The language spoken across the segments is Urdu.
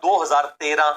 2013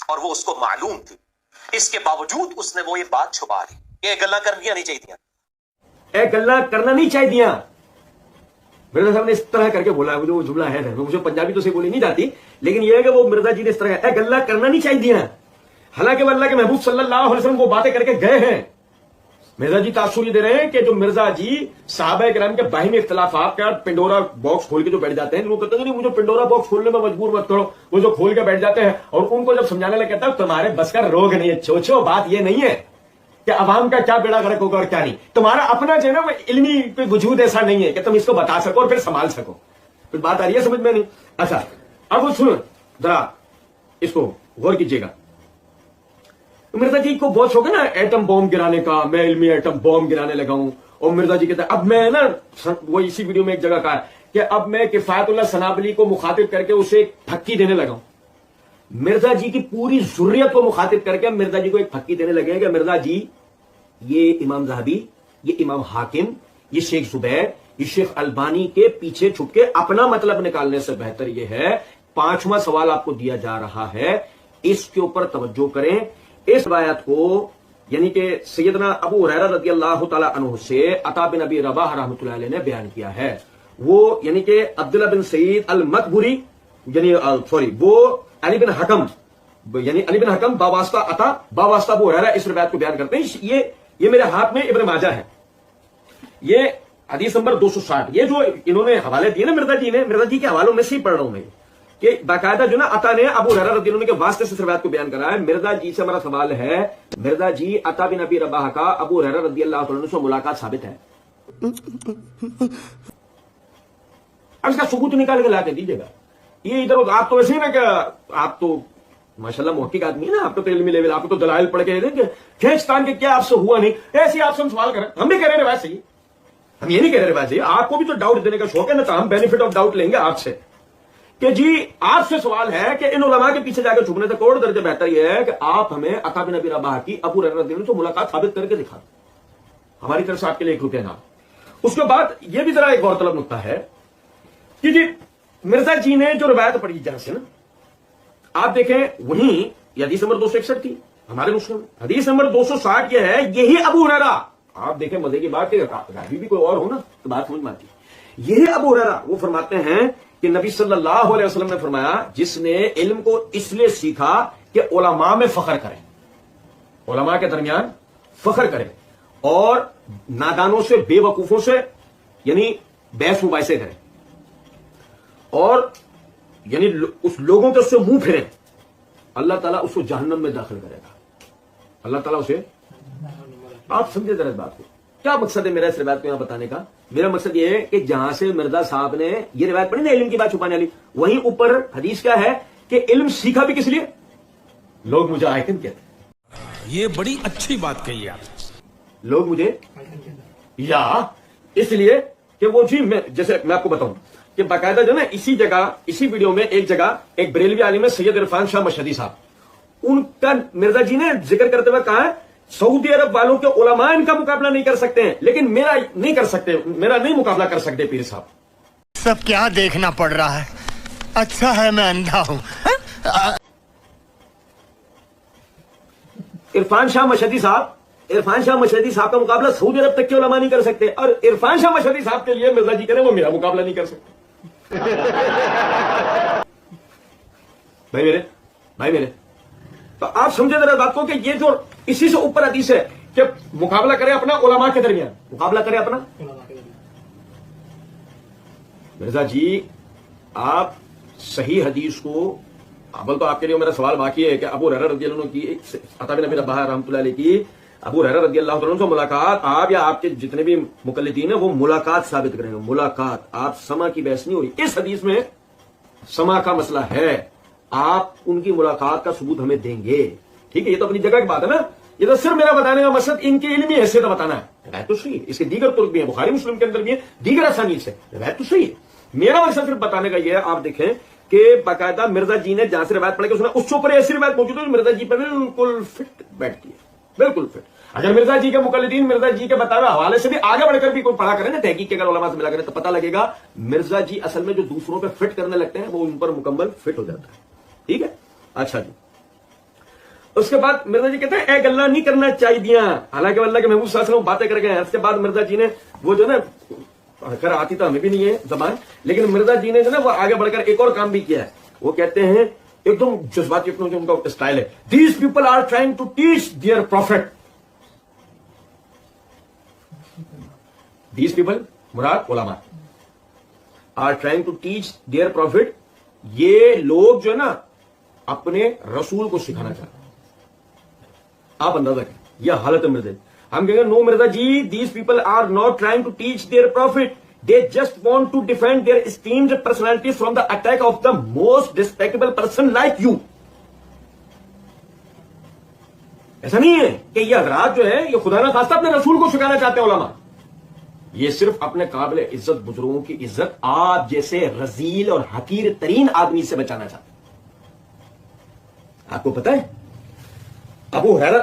اور وہ اس کو معلوم تھی. اس کے باوجود اس نے وہ یہ بات چھپا لی کہ یہ گلا کرنی نہیں چاہیے. اے گلا کرنا نہیں چاہیے. مرزا صاحب نے اس طرح کر کے بولا, جو جملہ ہے نا, مجھے پنجابی تو سے بولی نہیں جاتی, لیکن یہ ہے کہ وہ مرزا جی نے اس طرح اے گلا کرنا نہیں چاہیے. حالانکہ وہ اللہ کے محبوب صلی اللہ علیہ وسلم وہ باتیں کر کے گئے ہیں. مرزا جی تاثر یہ دے رہے ہیں کہ جو مرزا جی صحابہ کرام کے باہمی اختلافات کا پنڈورا باکس کھول کے جو بیٹھ جاتے ہیں, وہ کہتے ہیں نہیں مجھے پنڈورا باکس کھولنے میں مجبور مت کرو, وہ جو کھول کے بیٹھ جاتے ہیں اور ان کو جب سمجھانے لگا کہتا ہے تمہارے بس کا روگ نہیں ہے چوچو, بات یہ نہیں ہے کہ عوام کا کیا بیڑا غرق ہوگا اور کیا نہیں, تمہارا اپنا جو ہے نا وہ علمی کوئی وجود ایسا نہیں ہے کہ تم اس کو بتا سکو اور پھر سنبھال سکو. پھر بات آ رہی ہے سمجھ میں نہیں. اچھا اب وہ سنو ذرا اس کو غور کیجیے گا. مرزا جی کو بہت شوق ہے نا ایٹم بوم گرانے کا, میں علمی ایٹم بوم گرانے لگا ہوں, اور مرزا جی کہتے ہیں اب میں نا, وہ اسی ویڈیو میں ایک جگہ کہا کہ اب میں کفایت اللہ سنابلی کو مخاطب کر کے اسے ایک پھکی دینے لگا ہوں. مرزا جی کی پوری ضروریت کو مخاطب کر کے مرزا جی کو ایک پھکی دینے لگے کہ مرزا جی یہ امام زاہبی, یہ امام حاکم, یہ شیخ زبیر, یہ شیخ البانی کے پیچھے چھپ کے اپنا مطلب نکالنے سے بہتر یہ ہے 5واں سوال آپ کو دیا جا رہا ہے, اس کے اوپر توجہ کریں. اس روایت کو یعنی کہ سیدنا ابو ہریرہ رضی اللہ تعالی عنہ سے عطا بن ابی رباح رحمۃ اللہ علیہ نے بیان کیا ہے. وہ یعنی کہ عبداللہ بن سعید المقبری یعنی وہ علی بن حکم یعنی علی بن حکم باواسطہ عطا باواسطہ ابو ہریرہ اس روایت کو بیان کرتے ہیں. یہ میرے ہاتھ میں ابن ماجہ ہے, یہ حدیث نمبر 260. یہ جو انہوں نے حوالے دیے نا مرزا جی نے, مرزا جی کے حوالوں میں سے ہی پڑھ رہا ہوں میں کہ باقاعدہ جو نا عطا نے ابو ہریرہ رضی اللہ عنہ کے واسطے سے روایت کو بیان کرا ہے. مرزا جی سے ہمارا سوال ہے, مرزا جی عطا بن ابی رباح کا ابو ہریرہ رضی اللہ عنہ سے ملاقات ثابت ہے؟ اب اس کا ثبوت نکال کے لا کے دیجیے گا. یہ ادھر آپ تو ویسے ہی نا کہ آپ تو ماشاءاللہ محقق آدمی ہے نا, آپ کو تو علمی لیول, آپ کو تو دلائل پڑھ کے دیں کہ کھینچتان کے کیا آپ سے ہوا نہیں, ایسے آپ سے ہم سوال کریں. ہم بھی کہہ رہے ہیں روایت صحیح, ہم یہ نہیں کہہ رہے روایت صحیح, آپ کو بھی تو ڈاؤٹ دینے کا شوق ہے نا, تو ہم بینیفٹ آف ڈاؤٹ لیں گے آپ سے کہ جی آپ سے سوال ہے کہ ان علماء کے پیچھے جا کے چھپنے سے کوڑ درجہ بہتر یہ ہے کہ آپ ہمیں عطا بن ابی رباح کی ابو ہریرہ رضی اللہ عنہ سے ملاقات ثابت کر کے دکھا دیں. ہماری طرف سے آپ کے لیے 1 روپیہ نہ. اس کے بعد یہ بھی ذرا ایک غور طلب نقطہ ہے کہ جی مرزا جی نے جو روایت پڑھی جہاں سے نا, آپ دیکھیں وہیں یہ حدیث نمبر 261 تھی ہمارے مسلم میں, حدیث نمبر 260 یہ ہے, یہی ابو ہریرہ. آپ دیکھیں مزے کی بات کہ راوی بھی کوئی اور ہو نا تو بات سمجھ میں آتی ہے. یہی ابو ہریرہ وہ فرماتے ہیں کہ نبی صلی اللہ علیہ وسلم نے فرمایا جس نے علم کو اس لیے سیکھا کہ علماء میں فخر کریں, علماء کے درمیان فخر کریں, اور نادانوں سے بے وقوفوں سے یعنی بحث مباحثے کریں, اور یعنی اس لوگوں کے اس سے منہ پھریں, اللہ تعالیٰ اس کو جہنم میں داخل کرے گا. اللہ تعالیٰ اسے, آپ سمجھے ذرا اس بات کو, کیا مقصد ہے میرا اس روایت کو یہاں بتانے کا؟ میرا مقصد یہ ہے کہ جہاں سے مرزا صاحب نے یہ روایت پڑھی نا علم کی بات چھپانے والی, وہیں اوپر حدیث کیا ہے کہ علم سیکھا بھی کس لیے, لوگ مجھے آئکن کہتے ہیں. یہ بڑی اچھی بات کہی آپ. لوگ مجھے یا اس لیے کہ وہ جی میں جیسے میں آپ کو بتاؤں کہ باقاعدہ جو نا اسی جگہ اسی ویڈیو میں ایک جگہ ایک بریلوی عالم ہے سید عرفان شاہ مشہدی صاحب, ان کا مرزا جی نے ذکر کرتے ہوئے کہا ہے سعودی عرب والوں کے علماء ان کا مقابلہ نہیں کر سکتے ہیں, لیکن میرا نہیں کر سکتے, میرا نہیں مقابلہ کر سکتے پیر صاحب. سب کیا دیکھنا پڑ رہا ہے, اچھا ہے میں اندھا ہوں. عرفان شاہ مشہدی صاحب کا مقابلہ سعودی عرب تک کے علماء نہیں کر سکتے, اور عرفان شاہ مشہدی صاحب کے لیے مرزا جی کریں وہ میرا مقابلہ نہیں کر سکتے. بھائی میرے تو آپ سمجھے ذرا بات کو کہ یہ جو اسی سے اوپر حدیث ہے کہ مقابلہ کرے اپنا علماء کے درمیان, مقابلہ کرے اپنا. مرزا جی آپ صحیح حدیث کو, اول تو آپ کے لیے میرا سوال باقی ہے کہ ابو ہریرہ رضی اللہ عنہ کی عطا بن ابی رباح رحمۃ اللہ علیہ کی ابو ہریرہ رضی اللہ عنہ سے ملاقات, آپ یا آپ کے جتنے بھی مقلدین ہیں وہ ملاقات ثابت کریں گے. ملاقات, آپ سما کی بحث نہیں ہو رہی, اس حدیث میں سما کا مسئلہ ہے, آپ ان کی ملاقات کا ثبوت ہمیں دیں گے. ٹھیک ہے, یہ تو اپنی جگہ کی بات ہے نا, یہ تو صرف میرا بتانے کا مقصد ان کی علمی حیثیت بتانا ہے. روایت تو صحیح, اس کے دیگر طرق بھی ہیں, بخاری مسلم کے اندر بھی ہیں, دیگر اسانید سے, روایت تو صحیح ہے. میرا مقصد صرف بتانے کا یہ ہے, آپ دیکھیں کہ باقاعدہ مرزا جی نے جہاں سے روایت پڑھ کے اس کے اوپر ایسی روایت موجود ہے جو مرزا جی پہ بالکل فٹ بیٹھتی ہے, بالکل فٹ. اگر مرزا جی کے مقلدین مرزا جی کے بتائے حوالے سے بھی آگے بڑھ کر بھی کوئی پڑھا کریں نا, تحقیق کے اگر علماء سے ملا کریں تو پتہ لگے گا مرزا جی اصل میں جو دوسروں پہ فٹ کرنے لگتے ہیں وہ ان پر مکمل فٹ ہو جاتا ہے. ٹھیک ہے, اچھا جی اس کے بعد مرزا جی کہتے ہیں اے گلہ نہیں کرنا چاہیے دیا، حالانکہ اللہ کے محبوب صلی اللہ علیہ وسلم باتیں کر گئے ہیں. اس کے بعد مرزا جی نے وہ جو نا کر آتی تو ہمیں بھی نہیں ہے زبان، لیکن مرزا جی نے جو نا وہ آگے بڑھ کر ایک اور کام بھی کیا ہے. وہ کہتے ہیں ایک دم جذباتی اپنا جو ان کا اسٹائل ہے، these people are trying to teach their prophet. These people مراد علماء are trying to teach their prophet. یہ لوگ جو ہے نا اپنے رسول کو سکھانا چاہتے ہیں. آپ اندازہ کریں یہ حالت ہے مرزا. ہم کہیں گے no Mirza ji, these people are not trying to teach their prophet, they just want to defend their esteemed personality from the attack of the most despicable person like you. ایسا نہیں ہے کہ یہ حضرات جو ہے یہ خدا نہ خواستہ اپنے رسول کو سکھانا چاہتے ہیں علماء. یہ صرف اپنے قابل عزت بزرگوں کی عزت آپ جیسے رذیل اور حقیر ترین آدمی سے بچانا چاہتے ہیں. آپ کو پتہ ہے ابو ہریرہ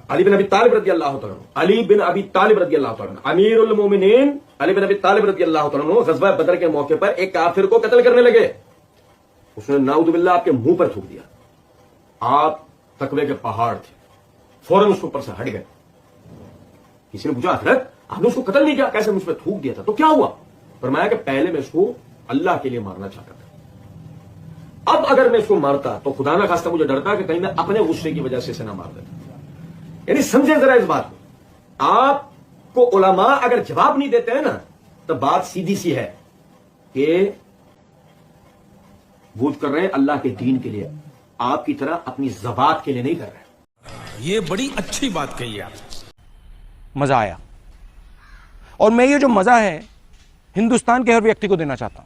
علی بن ابی طالب رضی اللہ تعالیٰ عنہ، علی بن ابی طالب رضی اللہ تعالیٰ عنہ، امیر المومنین علی بن ابی طالب رضی اللہ تعالیٰ عنہ غزوہ بدر کے موقع پر ایک کافر کو قتل کرنے لگے. اس نے نعوذ باللہ آپ کے منہ پر تھوک دیا. آپ تقوی کے پہاڑ تھے، فوراً اس کے اوپر سے ہٹ گئے. کسی نے پوچھا حضرت آپ نے اس کو قتل نہیں کیا، کیسے مجھ پہ تھوک دیا تھا؟ تو کیا ہوا؟ فرمایا کہ پہلے میں اس کو اللہ کے لیے مارنا چاہتا تھا، اب اگر میں اس کو مارتا تو خدا نہ خواستہ مجھے ڈرتا کہ کہیں میں اپنے غصے کی وجہ سے اسے نہ مار دیتا. یعنی سمجھے ذرا اس بات کو. آپ کو علماء اگر جواب نہیں دیتے ہیں نا تو بات سیدھی سی ہے کہ وہ کر رہے ہیں اللہ کے دین کے لیے، آپ کی طرح اپنی زبات کے لیے نہیں کر رہے. یہ بڑی اچھی بات کہی آپ. مزہ آیا، اور میں یہ جو مزہ ہے ہندوستان کے ہر ویکتی کو دینا چاہتا ہوں.